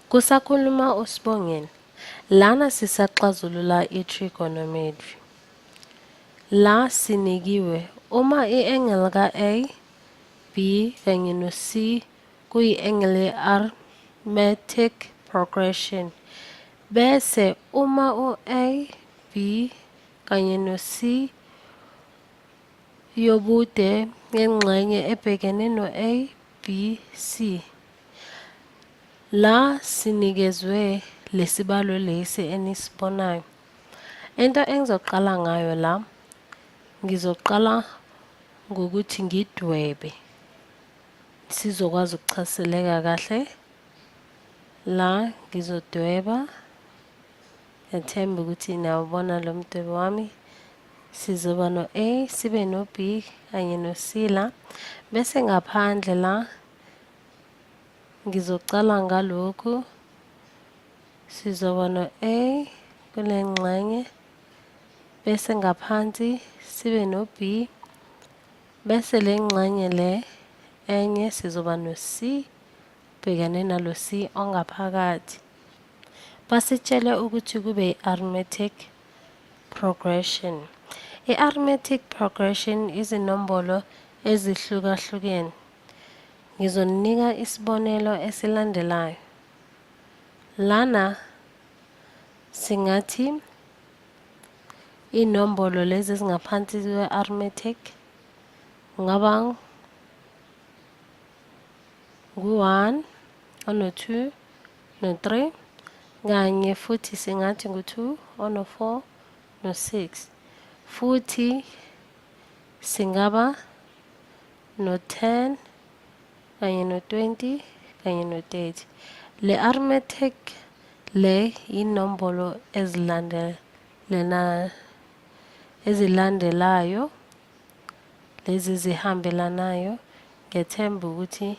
Kusakhuluma uSibongile. Lana sisaxazulula i-trigonometry. La sinikiwe uma i-angle ka-A, B kanye no-C kuyi-angle ye-arithmetic progression. Bese uma u-A, B kanye no-C yobude yengxenye ebhekene no-A, B, C. La sinikezwe lesibalo lesi enisibonayo. Into engizoqala ngayo la, ngizoqala ngokuthi ngidwebe sizokwazi ukuchazeleka kahle. La ngizodweba, ngethemba ukuthi nawubona lo mdwebo wami. Sizoba no-A, sibe no-B kanye no-C la. Bese ngaphandle la ngizocala ngalokhu. Sizoba no-A kule ngxenye, bese ngaphansi sibe no-B, bese le ngxenye le enye sizoba no-C bhekane nalo C ongaphakathi. Basitshele ukuthi kube i-arithmetic progression. I-arithmetic progression izinombolo ezihlukahlukene. Ngizoninika isibonelo esilandelayo. Lana singathi inombolo lezi ezingaphansi kwe-arithmetic kungaba ngu-1, ono-2, no-3 kanye futhi singathi ngu-2, ono-4, no-6. Futhi singaba no-10 kanye no-20 kanye no-30. Le arithmetic le inombolo ezilandelayo lezi zihambelanayo. Ngethemba ukuthi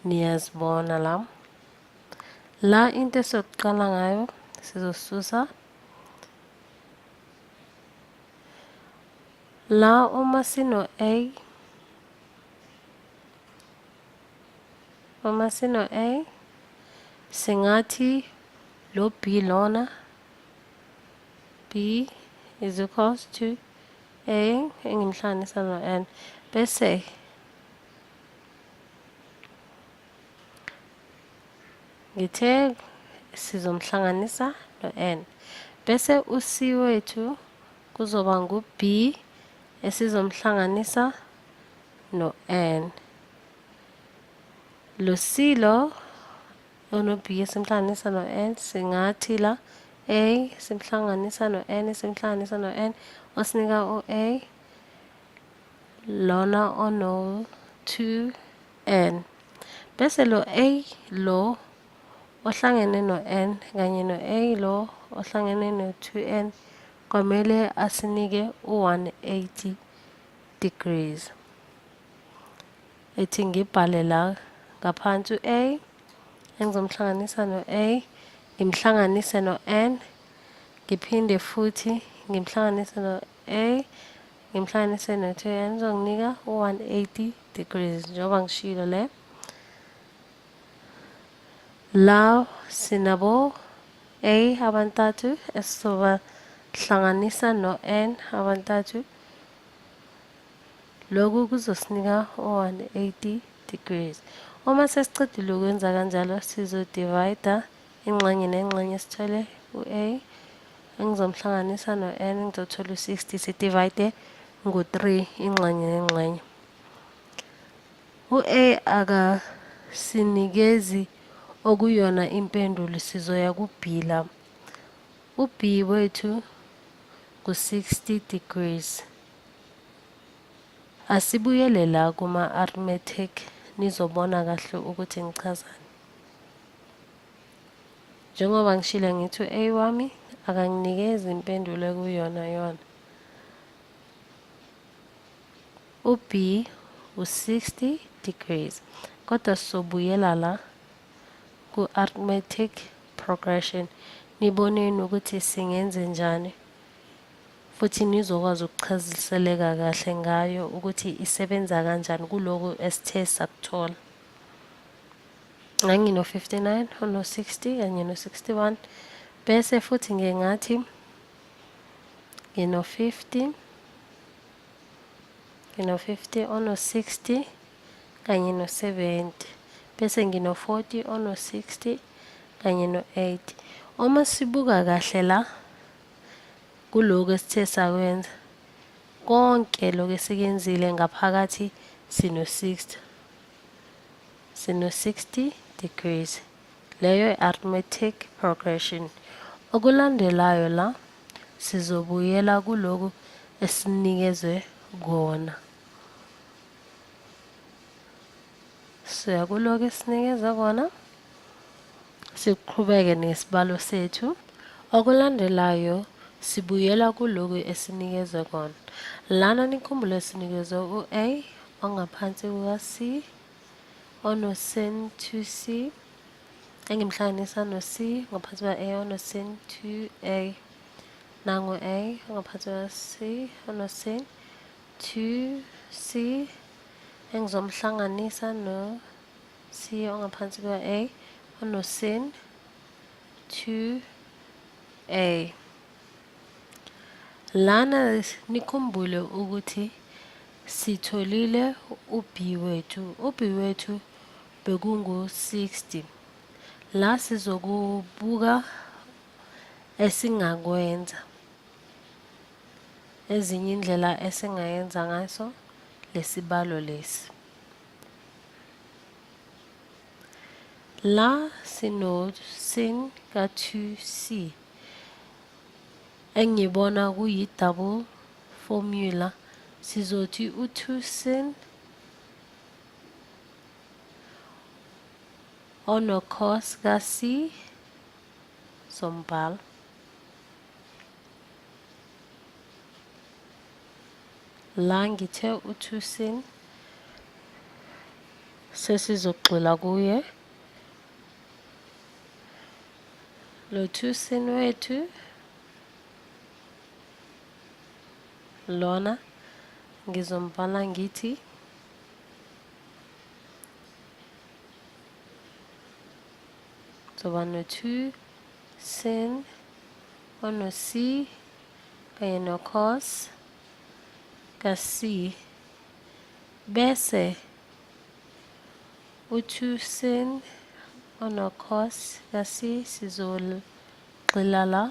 niyazibona la. La into esokuqala ngayo sizosusa la uma sino-A, singathi lo B lona, B is equals to A engimhlanganisa no-N. Bese ngithe sizomhlanganisa no-N. Bese u-C wethu kuzoba ngu-B esizomhlanganisa no-N. Lo C lo ono-B esimhlanganisa no-N singathi la A simhlanganisa no-N simhlanganisa no-N osinika u-A lona ono-2N. Bese lo A lo ohlangene no-N kanye no-A lo ohlangene no-2N kwamele asinike u-180 degrees. Ethi ngibhale la ngaphansi u-A engizomhlanganisa no-A, ngimhlanganise no-N, ngiphinde futhi ngimhlanganise no-A, ngimhlanganise no-2N, ngizonginika u-180 degrees njengoba ngishilo le. La sinabo A abantathu esizobahlanganisa no-N abantathu. Lokhu kuzosinika u-180 degrees. Uma sesicedile ukwenza kanjalo sizodivide ingxenye nengxenye sithole u-A engizomhlanganisa no-N ngizothola u-60 sidivide ngo-3 ingxenye nengxenye. U-A akasinikezi okuyona impendulo sizoya ku-B la. U-B wethu ku-60 degrees. Asibuyele la kuma-arithmetic nizobona kahle ukuthi ngichazani. Njengoba ngishilo ngithi u-A wami akanginikezi impendulo ekuyona yona. U-B u-60 degrees. Kodwa sobuyela la ku-arithmetic progression niboneni ukuthi singenze njani futhi nizokwazi ukuchaziseleka kahle ngayo ukuthi isebenza kanjani kuloko esithe sakuthola. ngino 59 ono 60 kanye no 61 bese futhi ngathi ngino 50 ono 60 kanye no 70 bese ngino 40 ono 60 kanye no 80. Uma sibuka kahle la kuloko esithe sakwenza konke lokho esikenzile ngaphakathi sino 60 degrees. Leyo arithmetic progression. Okulandelayo la sizobuyela kuloko esinikezwe kona. Siya kuloko esinikezwe kona. Siqhubeke nesibalo sethu. Okulandelayo sibuyela kuloko esinikezwe kona. Lana nikhumbule sinikezwe u-A ongaphansi kuka-C ono sin 2C engimhlanganisa no-C ngaphansi kwa-A ono sin 2A nangu-A ongaphansi kwa-C ono sin 2C engizomhlanganisa no-C ongaphansi kwa-A ono sin 2A. Lana nikhumbule ukuthi sitholile u-B wethu. U-B wethu bekungu-60. La sizokubuka esingakwenza. Ezinye indlela esingayenza ngaso lesibalo lesi. La sino sin ka-2C. Engibona kuyi-double formula. Sizothi u-2 sin ono cos ka-C sombhala. La ngithe u-2 sin sesizogxila kuye. Lo 2 sin wethu lona ngizombhala ngithi soba no 2 sin ono C kanye no cos ka-C bese u-2 sin ono cos ka-C sizogxila la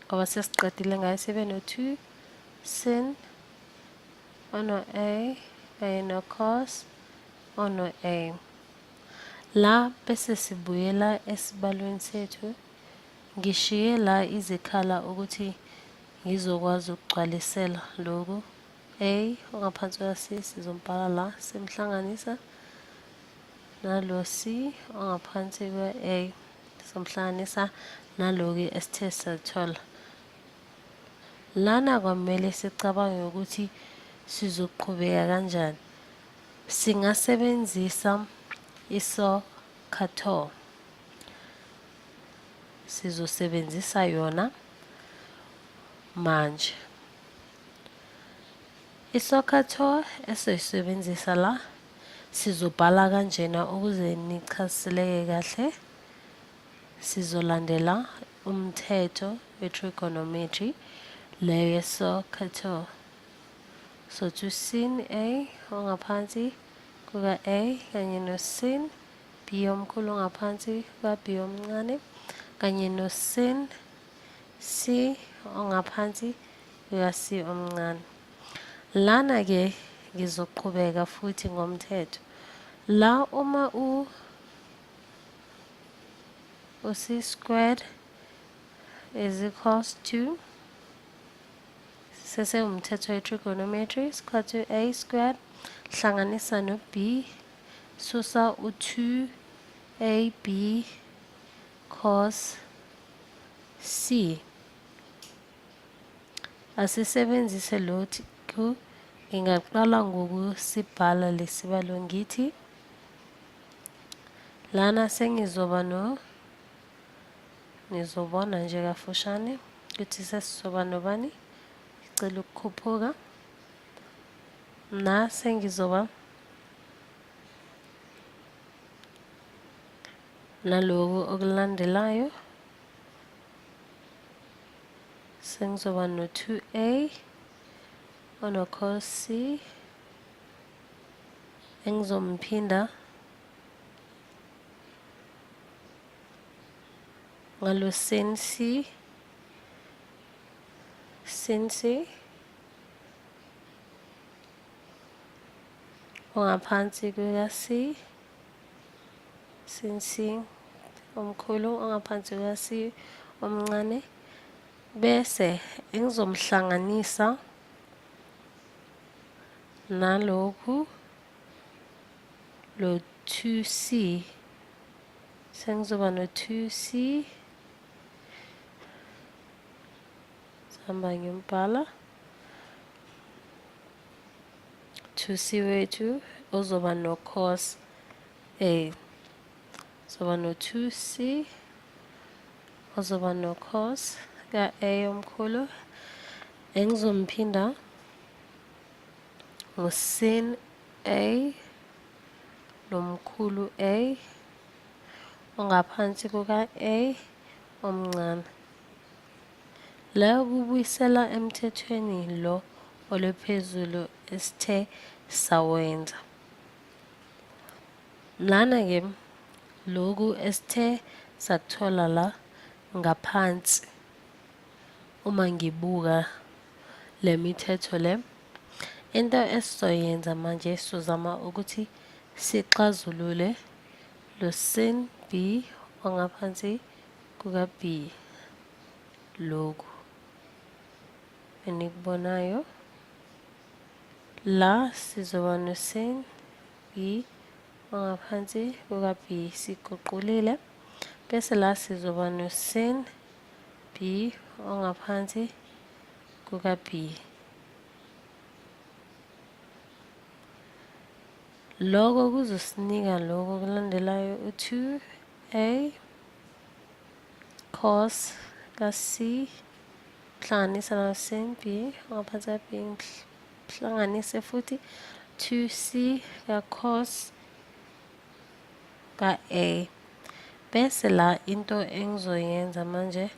ngoba sesiqedile ngayo sibe no 2 sin ono A kanye no cos ono A. La bese sibuyela esibalweni sethu. Ngishiye la izikhala ukuthi ngizokwazi ukugcwalisela lokhu. A ongaphansi kwa-C sizombhala la simhlanganisa nalo C ongaphansi kwa-A somhlanganisa naloku esithe sathola. Lana kwamele sicabange ukuthi sizoqhubeka kanjani. Singasebenzisa isocator. Sizosebenzisa yona manje. Isocator esiyisebenzisa la sizobhala kanjena ukuze nichazeleke kahle. Sizolandela umthetho we-trigonometry leyo yesocator. So 2 sin A ongaphansi kuka-A kanye no sin B omkhulu ongaphansi kuka-B omncane kanye no sin C ongaphansi kuka-C omncane. Lana ke ngizoqhubeka futhi ngomthetho. La uma u-C squared is equals to sese umthetho we-trigonometry is equal to A squared hlanganisa no B susa u-2AB cos C. Asisebenzise lokhu. Ngingaqala ngokusibhala lesibalo ngithi lana sengizoba nizobona nje kafushane ukuthi sesizoba nobani. Ngicela ukukhuphuka na sengizoba naloku okulandelayo sengizoba no-2a ono-cos c engizomphinda ngalo sin c ongaphansi kuka-c sin c omkhulu ongaphansi kuka-c omncane, bese engizomhlanganisa nalokhu lo 2c sengizoba no-2c sihamba ngiyombhala 2c wethu uzoba no-cos a, zoba no-2c uzoba no-cos ka-a omkhulu engizomphinda ngo-sin a nomkhulu a ongaphansi kuka-a omncane. La kubuyisela emthethweni lo olephezulu esithe sawenza. Lana-ke loku esithe sakuthola la ngaphansi uma ngibuka le mithetho le, into esizoyenza manje sizozama ukuthi sixazulule lo sin b ongaphansi kuka-b loku enikubonayo la sizoba no-sin b ongaphansi kuka-b siguqulile, bese la sizoba no-sin b ongaphansi kuka-b. Loko kuzosinika loko okulandelayo u-2a cos ka-c hlanganisa no-sin b ongaphansi ka-b hlanganise futhi 2c ka-cos ka-a, bese la into engizoyenza manje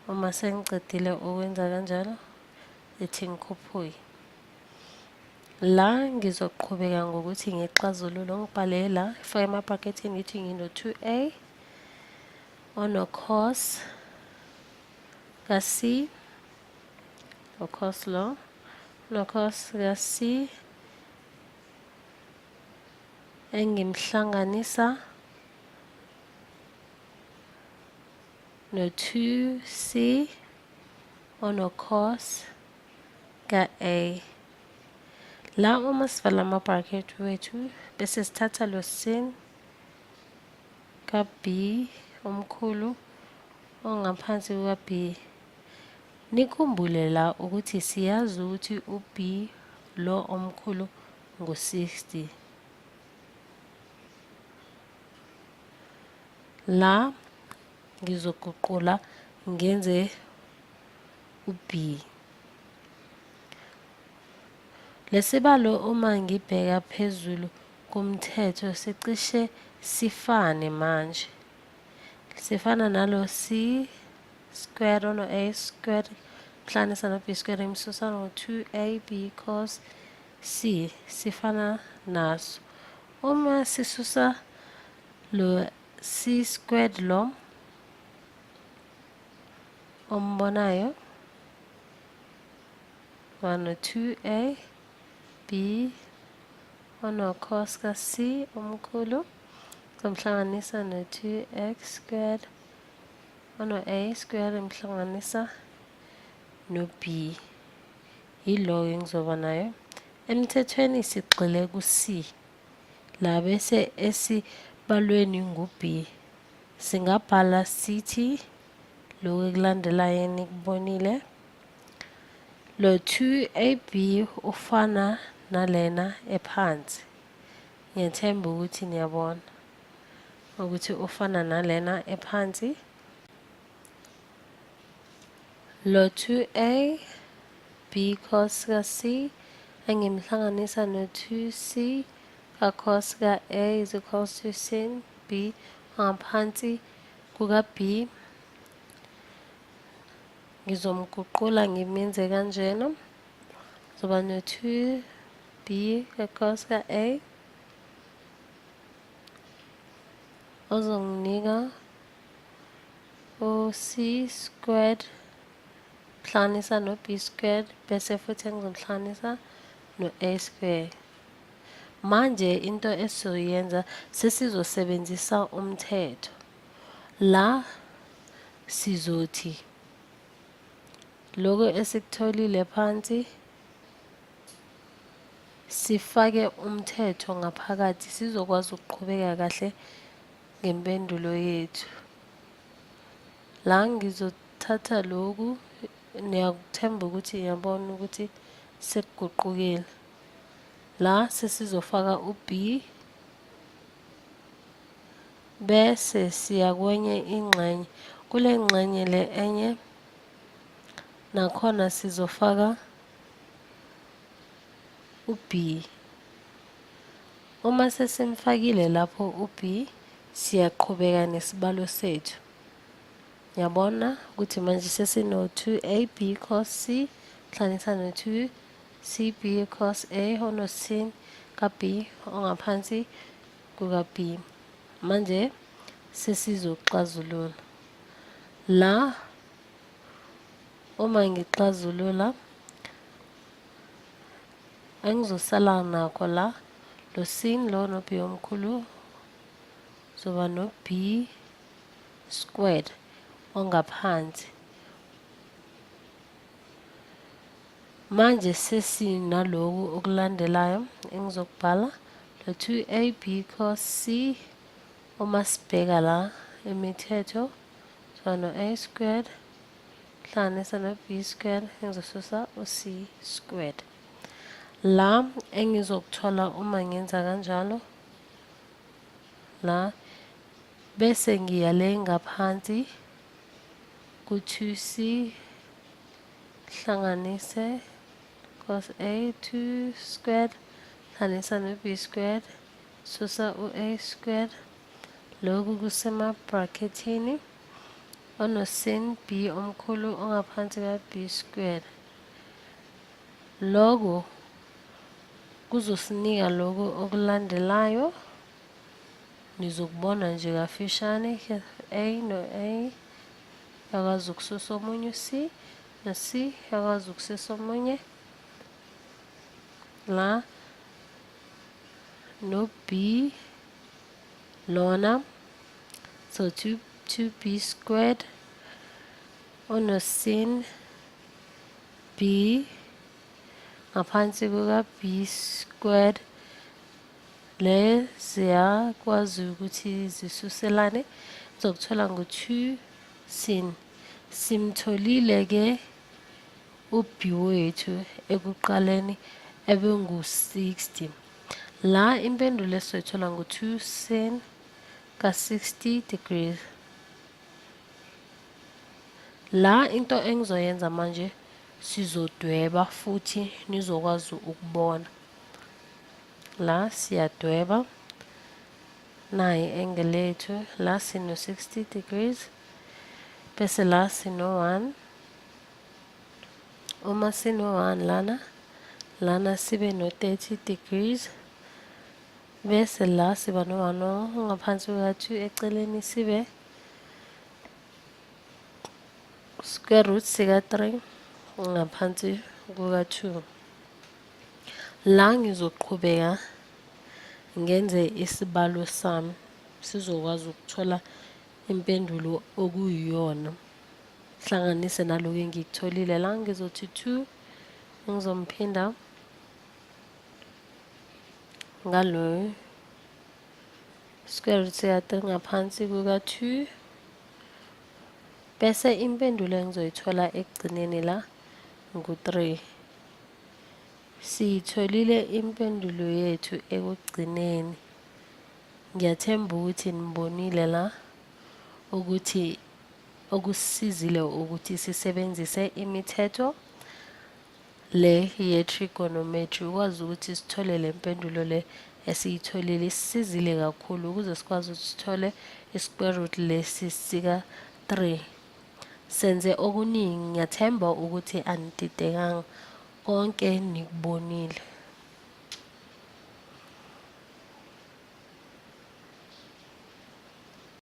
uma sengicedile ukwenza kanjalo ethi ngikhuphuke la ngizoqhubeka ngokuthi ngixazulule ngibhale la ngifake emabhrakethini ngithi ngino-2a ono-cos ka-c o-cos lo no-cos ka-c engimhlanganisa no-2c ono-cos ka-a. La uma sivala ama-bracket wethu bese sithatha lo sin ka-b omkhulu ongaphansi kuka-b. Nikhumbule la ukuthi siyazi ukuthi u-b lo omkhulu ngu-60. La ngizoguqula ngenze u-b. Lesibalo uma ngibheka phezulu kumthetho sicishe sifane manje. Sifana nalo c squared ono-a squared hlanganisa no-b squared imisusa no-2ab cos c sifana naso. Uma sisusa lo c squared lo ombonayo no-2a b ono-cos ka-c omkhulu ngomhlanganisa no-2x squared ono-a squared imhlanganisa no-b. Yilo engizoba nayo emthethweni sigxile ku-c la bese esibalweni ngu-b singabhala sithi lokhu ekulandelayo enikubonile lo 2ab ufana nalena ephansi. Ngiyethemba ukuthi niyabona ukuthi ufana nalena ephansi. Lo 2a b cos ka-c engimhlanganisa no-2c ka-cos ka-a is equals to sin b ngaphansi kuka B ngizomguqula ngimenze kanjena. Zoba no-2b across ka-A ozonginika u-C squared hlanganisa no-B squared bese futhi ngizomhlanganisa no-A squared. Manje into esizoyenza sesizosebenzisa umthetho. La sizothi lokho esikutholile phansi sifake umthetho ngaphakathi sizokwazi ukuqhubeka kahle ngempendulo yethu. La ngizothatha lokhu, niyakuthemba ukuthi yabona ukuthi sekuguqukile. La sesizofaka u-B bese siya kwenye ingxenye. Kule ngxenye le enye nakhona sizofaka u-B. Uma sesimfakile lapho u-B siyaqhubeka nesibalo sethu. Yabona ukuthi manje sesino-2ab cos C hlanganisa no-2cb cos A ono-sin ka-B ongaphansi kuka-B. Manje sesizoxazulula. La uma ngixazulula engizosala nakho la lo sin lo no B omkhulu zoba no B squared ongaphansi. Manje sesinaloku okulandelayo engizokubhala lo 2ab cos C uma sibheka la imithetho zoba no A squared hlanganisa no B squared engizosusa u-C squared. La engizokuthola uma ngenza kanjalo la bese ngiya le ngaphansi ku-2c hlanganise cos A 2 squared hlanganisa no-B squared susa u-A squared. Lokhu kusema bracketini ono-sin B omkhulu ongaphansi ka-B squared. Lokho kuzosinika lokhu okulandelayo. Nizokubona nje kafishane A no-A yakwazi ukususa omunye u-C no-C yakwazi ukususa omunye la no-B lona so 2b squared ono-sin B ngaphansi kuka-B squared. Le ziyakwazi ukuthi zisuselane zokuthola ngo-2 sin. Simtholile-ke u-B wethu ekuqaleni ebengu-60. La impendulo esizoyithola ngo-2 sin ka-60 degrees. La into engizoyenza manje sizodweba futhi nizokwazi ukubona. La siyadweba nayi angle lethu la sino 60 degrees bese la sino 1. Uma sino 1 lana sibe no 30 degrees bese la siba no 1 ngaphansi kuka-2 eceleni sibe square root sika-3 ngaphansi kuka-2. La ngizoqhubeka ngenze isibalo sami sizokwazi ukuthola impendulo okuyiyona. Hlanganise naloku engikutholile la ngizothi 2 ngizomphinda ngalo square root sika-3 ngaphansi kuka-2 bese impendulo engizoyithola ekugcineni la ngu-3. Siyitholile impendulo yethu ekugcineni. Ngiyathemba ukuthi nibonile la ukuthi okusizile ukuthi sisebenzise imithetho le ye-trigonometry ukwazi ukuthi sithole le mpendulo le esiyitholile. Isizile kakhulu ukuze sikwazi ukuthi sithole i-square root lesi sika 3. Senze okuningi, ngiyathemba ukuthi anididekanga, konke nikubonile.